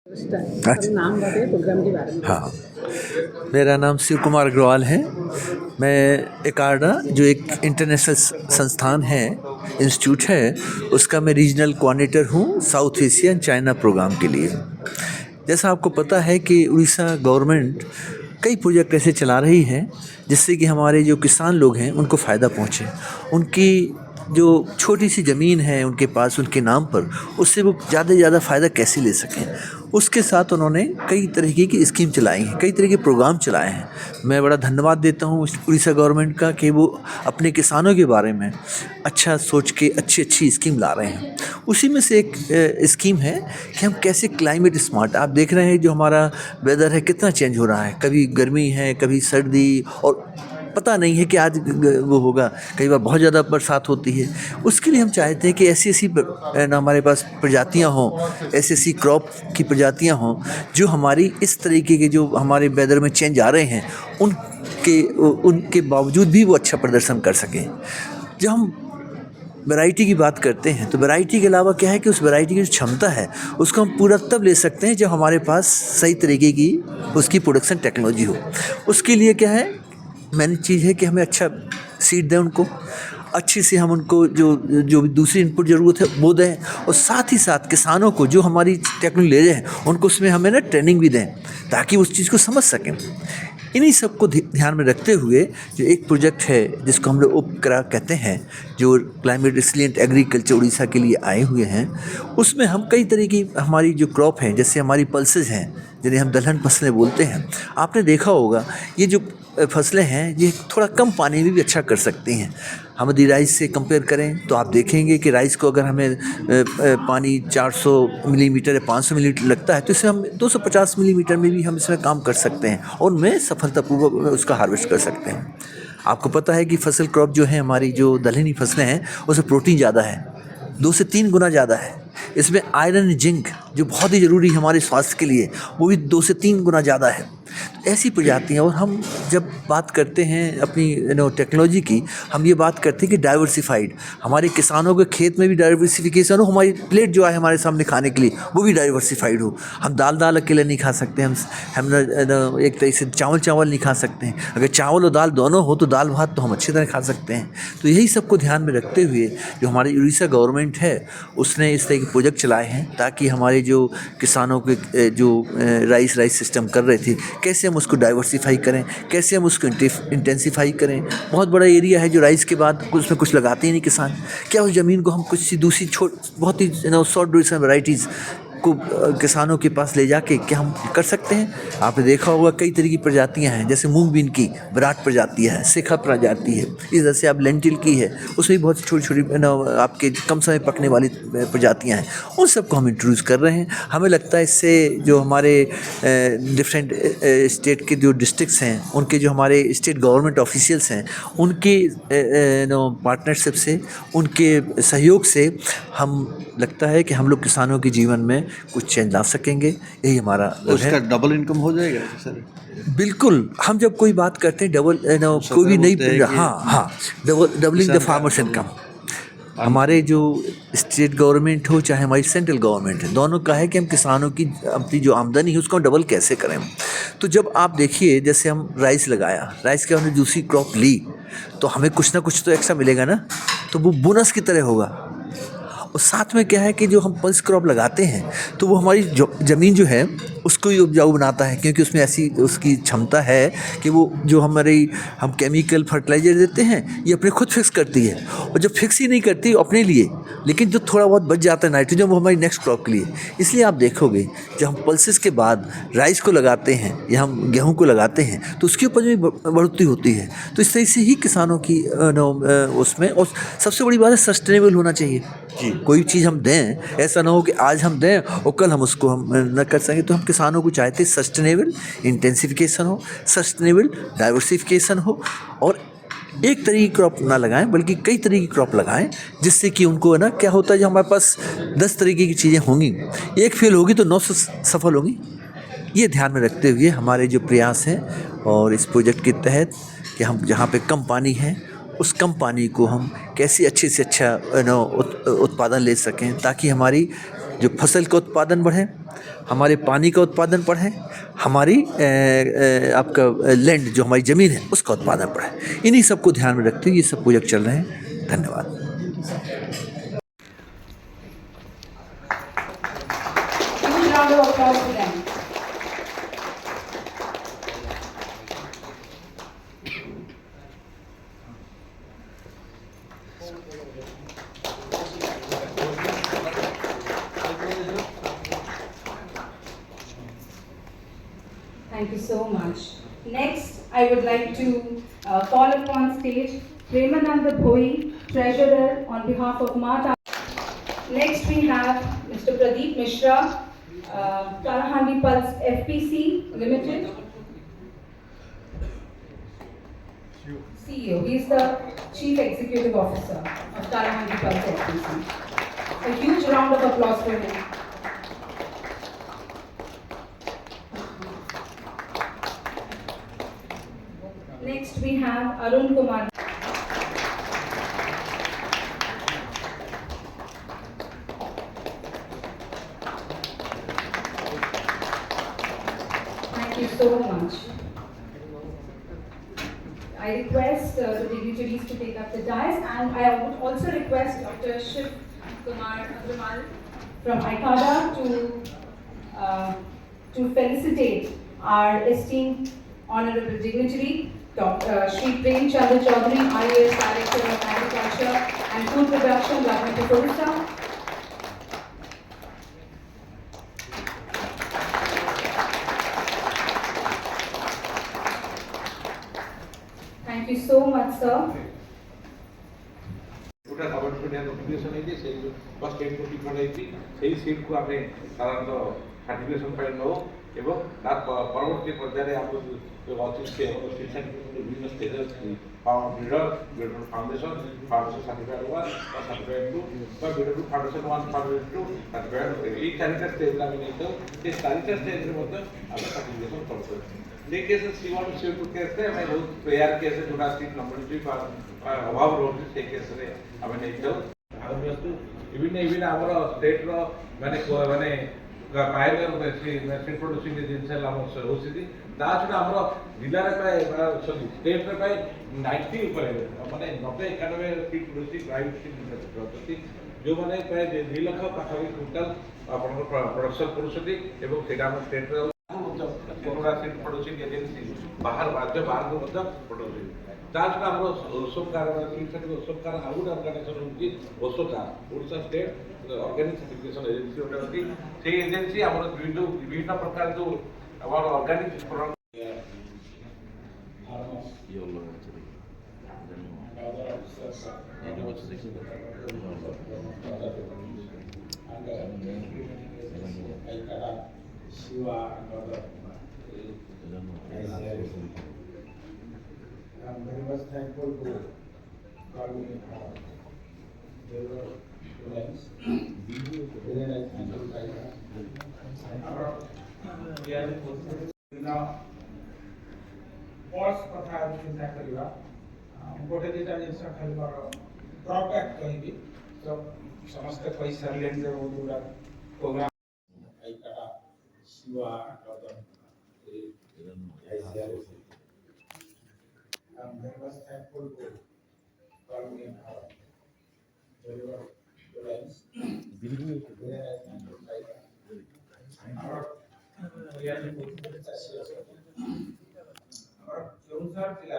अच्छा। नाम बताइए प्रोग्राम के बारे में। हाँ, मेरा नाम शिव कुमार अग्रवाल है। मैं एकार्डा जो एक इंटरनेशनल संस्थान है, इंस्टीट्यूट है, उसका मैं रीजनल कोऑर्डिनेटर हूँ South Asia and China programme के लिए। जैसा आपको पता है कि उड़ीसा गवर्नमेंट कई प्रोजेक्ट ऐसे चला रही है जिससे कि हमारे जो किसान लोग हैं उनको फ़ायदा पहुँचे। उनकी जो छोटी सी ज़मीन है उनके पास उनके नाम पर, उससे वो ज़्यादा से ज़्यादा फ़ायदा कैसे ले सकें, उसके साथ उन्होंने कई तरीके की स्कीम चलाई हैं, कई तरह के प्रोग्राम चलाए हैं। मैं बड़ा धन्यवाद देता हूँ उड़ीसा गवर्नमेंट का कि वो अपने किसानों के बारे में अच्छा सोच के अच्छी अच्छी स्कीम ला रहे हैं। उसी में से एक स्कीम है कि हम कैसे क्लाइमेट स्मार्ट, आप देख रहे हैं जो हमारा वेदर है कितना चेंज हो रहा है, कभी गर्मी है कभी सर्दी, और पता नहीं है कि आज वो होगा, कई बार बहुत ज़्यादा बरसात होती है। उसके लिए हम चाहते हैं कि ऐसी ऐसी हमारे पास प्रजातियां हों, ऐसी ऐसी क्रॉप की प्रजातियां हों जो हमारी इस तरीके के जो हमारे वेदर में चेंज आ रहे हैं उनके बावजूद भी वो अच्छा प्रदर्शन कर सकें। जब हम वैरायटी की बात करते हैं तो वैरायटी के अलावा क्या है कि उस वैरायटी की जो क्षमता है उसको हम पूरा तब ले सकते हैं जब हमारे पास सही तरीके की उसकी प्रोडक्शन टेक्नोलॉजी हो। उसके लिए क्या है, मेन चीज़ है कि हमें अच्छा सीड दें उनको, अच्छी से हम उनको जो जो भी दूसरी इनपुट ज़रूरत है वो दें, और साथ ही साथ किसानों को जो हमारी टेक्नोलॉजी ले रहे हैं उनको उसमें हमें ना ट्रेनिंग भी दें ताकि उस चीज़ को समझ सकें। इन्हीं सबको ध्यान में रखते हुए जो एक प्रोजेक्ट है जिसको हम लोग उपक्रा कहते हैं, जो क्लाइमेट रिसिलिएंट एग्रीकल्चर उड़ीसा के लिए आए हुए हैं, उसमें हम कई तरह की हमारी जो क्रॉप हैं, जैसे हमारी पल्सेस हैं जिन्हें हम दलहन फसलें बोलते हैं, आपने देखा होगा ये जो फसलें हैं ये थोड़ा कम पानी में भी अच्छा कर सकती हैं। हम यदि राइस से कंपेयर करें तो आप देखेंगे कि राइस को अगर हमें पानी 400 मिलीमीटर या 500 मिलीमीटर लगता है तो इसे हम 250 मिलीमीटर में भी हम इसमें काम कर सकते हैं और उनमें सफलतापूर्वक उसका हार्वेस्ट कर सकते हैं। आपको पता है कि फसल क्रॉप जो है हमारी जो दलहनी फसलें हैं उसमें प्रोटीन ज़्यादा है, 2 से 3 गुना ज़्यादा है। इसमें आयरन जिंक जो बहुत ही ज़रूरी है हमारे स्वास्थ्य के लिए वो भी 2 से 3 गुना ज़्यादा है। तो ऐसी प्रजातियाँ, और हम जब बात करते हैं अपनी टेक्नोलॉजी की, हम ये बात करते हैं कि डाइवर्सिफाइड, हमारे किसानों के खेत में भी डाइवर्सिफिकेशन हो, हमारी प्लेट जो है हमारे सामने खाने के लिए वो भी डाइवर्सिफाइड हो। हम दाल अकेले नहीं खा सकते, हम एक तरह से चावल नहीं खा सकते हैं। अगर चावल और दाल दोनों हो तो दाल भात तो हम अच्छी तरह खा सकते हैं। तो यही सबको ध्यान में रखते हुए जो हमारी उड़ीसा गवर्नमेंट है उसने इस तरह के प्रोजेक्ट चलाए हैं ताकि हमारे जो किसानों के जो राइस सिस्टम कर रहे थे कैसे हम उसको डाइवर्सिफाई करें, कैसे हम उसको इंटेंसिफाई करें। बहुत बड़ा एरिया है जो राइस के बाद उसमें कुछ लगाते ही नहीं किसान, क्या उस ज़मीन को हम कुछ सी दूसरी बहुत ही शॉर्ट ड्यूरेशन वैराइटीज़ को किसानों के पास ले जाके क्या हम कर सकते हैं। आपने देखा होगा कई तरह की प्रजातियां हैं, जैसे मूंग बीन की विराट प्रजाति है, शिखा प्रजाति है, इस तरह से आप लेंटिल की है, उसमें भी बहुत छोटी छोटी आपके कम समय पकने वाली प्रजातियां हैं, उन सबको हम इंट्रोड्यूस कर रहे हैं। हमें लगता है इससे जो हमारे डिफरेंट स्टेट के जो डिस्ट्रिक्ट्स हैं उनके जो हमारे स्टेट गवर्नमेंट ऑफिशियल्स हैं उनके पार्टनरशिप से, उनके सहयोग से हम लगता है कि हम लोग किसानों के जीवन में कुछ चेंज ला सकेंगे। यही हमारा उसका डबल इनकम हो जाएगा सर? बिल्कुल। हम जब कोई बात करते हैं डबल कोई भी नई, हाँ, डबलिंग द फार्मर्स इनकम, हमारे जो स्टेट गवर्नमेंट हो चाहे हमारी सेंट्रल गवर्नमेंट है, दोनों का है कि हम किसानों की अपनी जो आमदनी है उसको हम डबल कैसे करें। तो जब आप देखिए जैसे हम राइस लगाया, राइस के हमने दूसरी क्रॉप ली तो हमें कुछ ना कुछ तो एक्स्ट्रा मिलेगा ना, तो वो बोनस की तरह होगा। और साथ में क्या है कि जो हम पल्स क्रॉप लगाते हैं तो वो हमारी ज़मीन जो है उसको ही उपजाऊ बनाता है, क्योंकि उसमें ऐसी उसकी क्षमता है कि वो जो हम केमिकल फर्टिलाइजर देते हैं ये अपने खुद फिक्स करती है, और जब फिक्स ही नहीं करती अपने लिए, लेकिन जो थोड़ा बहुत बच जाता है नाइट्रोजन वो हमारी नेक्स्ट क्रॉप के लिए। इसलिए आप देखोगे जब हम पल्सेस के बाद राइस को लगाते हैं या हम गेहूँ को लगाते हैं तो उसकी उपज में बढ़ोतरी होती है। तो इस तरह से ही किसानों की उसमें, और सबसे बड़ी बात है सस्टेनेबल होना चाहिए। कोई चीज़ हम दें, ऐसा ना हो कि आज हम दें और कल हम उसको हम न कर सकें। तो हम किसानों को चाहते हैं सस्टेनेबल इंटेंसिफिकेशन हो, सस्टेनेबल डाइवर्सिफिकेशन हो, और एक तरह की क्रॉप ना लगाएं बल्कि कई तरह की क्रॉप लगाएं, जिससे कि उनको है ना क्या होता है, जो हमारे पास 10 तरीके की चीज़ें होंगी, एक फेल होगी तो 9 सफल होंगी। ये ध्यान में रखते हुए हमारे जो प्रयास हैं और इस प्रोजेक्ट के तहत कि हम जहाँ पे कम पानी है उस कम पानी को हम कैसे अच्छे से अच्छा उत्पादन ले सकें ताकि हमारी जो फसल का उत्पादन बढ़े, हमारे पानी का उत्पादन बढ़े, हमारी आपका लैंड जो हमारी ज़मीन है उसका उत्पादन बढ़े। इन्हीं सबको ध्यान में रखते हुए ये सब प्रोजेक्ट चल रहे हैं। धन्यवाद। Huge round of applause for them. Thank you so much. Next, I would like to call upon stage Premananda Bhoi, Treasurer on behalf of Mata. Next, we have Mr. Pradeep Mishra, Kalahandi Pulse FPC Limited. CEO, he is the Chief Executive Officer of Kalahandi Pulse FPC. A huge round of applause for him. Next, we have Arun Kumar. Thank you so much. I request the dignitaries to take up the dais, and I would also request Dr. Shiv Kumar Agarwal from ICADA to felicitate our esteemed honorable dignitary, Dr. Shri Prem Chandra Chaudhary, IAS Director of Agriculture and Food Production, Government of Odisha. Thank you so much, sir. Government notification है से बस state notification है से seat को आमे साधारण certification पाइ no एवं तार परवर्ती पर्याय हम जो अछि शिक्षा विभिन्न stages power builder foundation certified हुआ और सर्टिफाइड टू বা बिल्डर फाउंडेशन 1 फाउंडेशन 2 सर्टिफाइड এই চারটা স্টেজ আমি নেই তো এই চারটা স্টেজের মধ্যে আমরা সার্টিফিকেশন করতে যে কেসে C1 C2 কেসে আমি বহুত প্রেয়ার কেসে जोड़ा सीट नंबर 3 अभाव रोड से केसरे आमे नै तो आगमियस्तु विभिन्न हमर स्टेट रो माने पायलर सीट प्रोड्यूसिंग एजेंसी हम होसिति ता छडा हमर जिल्ला रे पाए सॉरी स्टेट रे पाए 90 ऊपर माने 90 91 सीट प्रोड्यूसिंग प्राइवेट सीट प्रति जो माने पाए 2 लाख पाखा टोटल आपन प्रोडक्शन करूसति एवं सेटा हम स्टेट रे कोरोना सीट प्रोड्यूसिंग एजेंसी बाहर राज्य बाहर को मतलब प्रोड्यूसिंग ताछड़ा हमरो ओसोकार सिटी ओसोकार आउट ऑर्गेनाइजेशन होती ओसोकार Odisha state organic certification agency होता होती से एजेंसी हमरो विभिन्न प्रकार जो हमर organic product I'm very much thankful to calling there were students, very nice handled by now, pause कथा चिंता करिवा गोटे दिटा जिंस खाली मोर ड्रॉबैक कहिबी तो समस्त कोई सरलेन जे ओदुरा प्रोग्राम आइकाटा Shiva Gautam I'm very much thankful to calling in our very well friends. Our Keonjhar जिला